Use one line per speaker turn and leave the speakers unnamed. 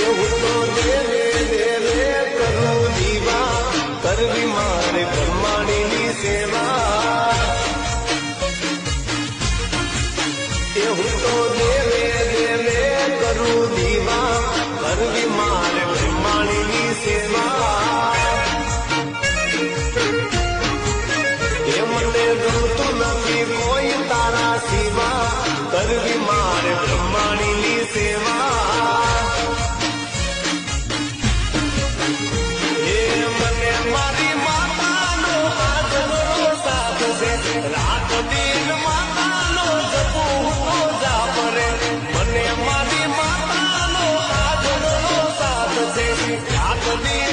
હું તો દેવે દેવે કરું દીવા કરવી મારે બ્રહ્માણીની સેવા હું તો દેવે દેવે કરું દીવા કરવી મારે બ્રહ્માણીની સેવા મને ગમતું નથી કોઈ તારા સિવા કરવી મારે બ્રહ્માણીની સેવા મને મારી માતાનો આજનો સાથ છે રાત દિન માતાનો જપું તો જાપ રે મને મારી માતાનો આજનો સાથ છે રાત દિન